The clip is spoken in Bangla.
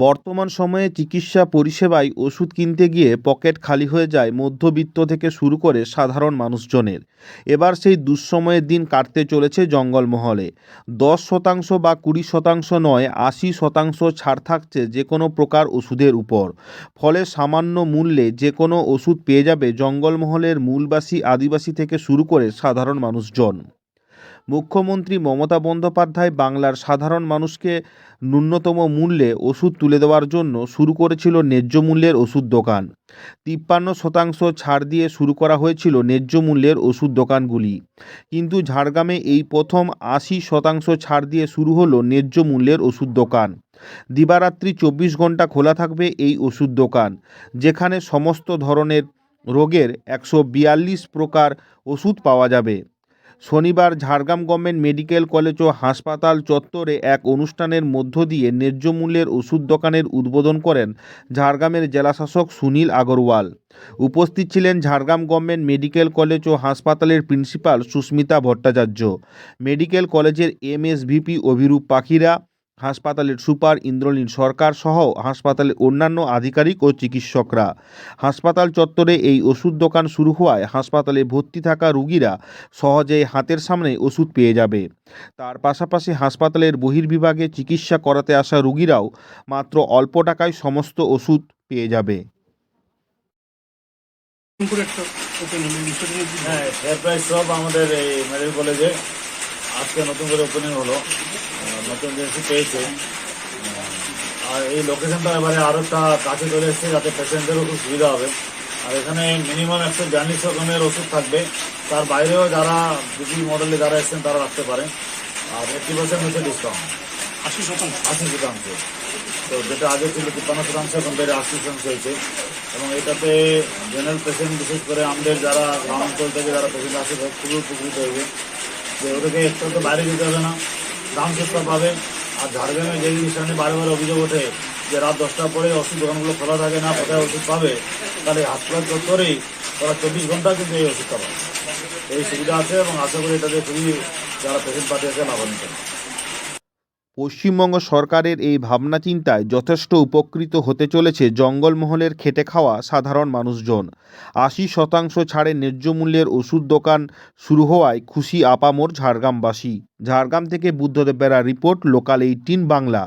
বর্তমান সময়ে চিকিৎসা পরিষেবায় ওষুধ কিনতে গিয়ে পকেট খালি হয়ে যায় মধ্যবিত্ত থেকে শুরু করে সাধারণ মানুষজনের। এবার সেই দুঃসময়ের দিন কাটতে চলেছে জঙ্গলমহলে। 10% বা 20% নয়, 80% ছাড় থাকছে যে কোনো প্রকার ওষুধের উপর। ফলে সামান্য মূল্যে যে কোনো ওষুধ পেয়ে যাবে জঙ্গলমহলের মূলবাসী আদিবাসী থেকে শুরু করে সাধারণ মানুষজন। মুখ্যমন্ত্রী মমতা বন্দ্যোপাধ্যায় বাংলার সাধারণ মানুষকে ন্যূনতম মূল্যে ওষুধ তুলে দেওয়ার জন্য শুরু করেছিল ন্যায্য মূল্যের ওষুধ দোকান। 53% ছাড় দিয়ে শুরু করা হয়েছিল ন্যায্য মূল্যের ওষুধ দোকানগুলি, কিন্তু ঝাড়গ্রামে এই প্রথম 80% ছাড় দিয়ে শুরু হলো ন্যায্য মূল্যের ওষুধ দোকান। দিবারাত্রি 24 ঘন্টা খোলা থাকবে এই ওষুধ দোকান, যেখানে সমস্ত ধরনের রোগের 142 প্রকার ওষুধ পাওয়া যাবে। শনিবার ঝাড়গ্রাম গভর্নমেন্ট মেডিকেল কলেজ ও হাসপাতাল চত্বরে এক অনুষ্ঠানের মধ্য দিয়ে ন্যায্য মূল্যের ওষুধ দোকানের উদ্বোধন করেন ঝাড়গ্রামের জেলাশাসক সুনীল আগরওয়াল। উপস্থিত ছিলেন ঝাড়গ্রাম গভর্নমেন্ট মেডিকেল কলেজ ও হাসপাতালের প্রিন্সিপাল সুস্মিতা ভট্টাচার্য, মেডিকেল কলেজের এমএসভিপি অভিরূপ পাখিরা, হাসপাতালের সুপার ইন্দ্রনীল সরকার সহ হাসপাতালের অন্যান্য আধিকারিক ও চিকিৎসকরা। হাসপাতাল চত্বরে এই ওষুধ দোকান শুরু হওয়ায় হাসপাতালে ভর্তি থাকা রোগীরা সহজেই হাতের সামনে ওষুধ পেয়ে যাবে। তার পাশাপাশি হাসপাতালের বহির্বিভাগে চিকিৎসা করাতে আসা রোগীরাও মাত্র অল্প টাকায় সমস্ত ওষুধ পেয়ে যাবে। হ্যাঁ, প্রায় সব আমাদের এই মেডিকেল কলেজে আজকে নতুন করে ওপেনিং হলো, নতুন জিনিস পেয়েছে। আর এই লোকেশনটা এবারে আরও একটা কাছে চলে এসছে, যাতে পেশেন্টদেরও খুব সুবিধা হবে। আর এখানে মিনিমাম 142 রকমের ওষুধ থাকবে, তার বাইরেও যারা বিপি মডেলে যারা এসছেন তারা রাখতে পারেন। আর 80% হচ্ছে ডিসকাউন্ট, 80%। তো যেটা আগে ছিল 53%, এখন বেড়ে 80% হয়েছে। এবং এটাতে জেনারেল পেশেন্ট, বিশেষ করে আমাদের যারা গ্রামাঞ্চল থেকে যারা পেশেন্ট আসে খুবই উপকৃত হয়েছে, যে ওদেরকে একটু তো বাইরে যেতে হবে না, দাম সস্তা পাবে। আর ঝাড়গ্রামে যে জিনিসটা নিয়ে বারে বারে অভিযোগ ওঠে যে রাত 10টার পরে ওষুধ দোকানগুলো খোলা থাকে না, কোথায় ওষুধ পাবে, তাহলে হাসপাতাল চত্বরেই তারা 24 ঘন্টা কিন্তু এই ওষুধটা পাবে। এই সুবিধা আছে এবং আশা করি এটাতে খুবই যারা পেশেন্ট পার্টি আছে লাভান্বিত। পশ্চিমবঙ্গ সরকারের এই ভাবনা চিন্তায় যথেষ্ট উপকৃত হতে চলেছে জঙ্গলমহলের খেটে খাওয়া সাধারণ মানুষজন। 80% ছাড়ে ন্যায্য মূল্যের ওষুধ দোকান শুরু হওয়ায় খুশি আপামর ঝাড়গ্রামবাসী। ঝাড়গ্রাম থেকে বুদ্ধদেব বেরা রিপোর্ট, লোকাল 18 বাংলা।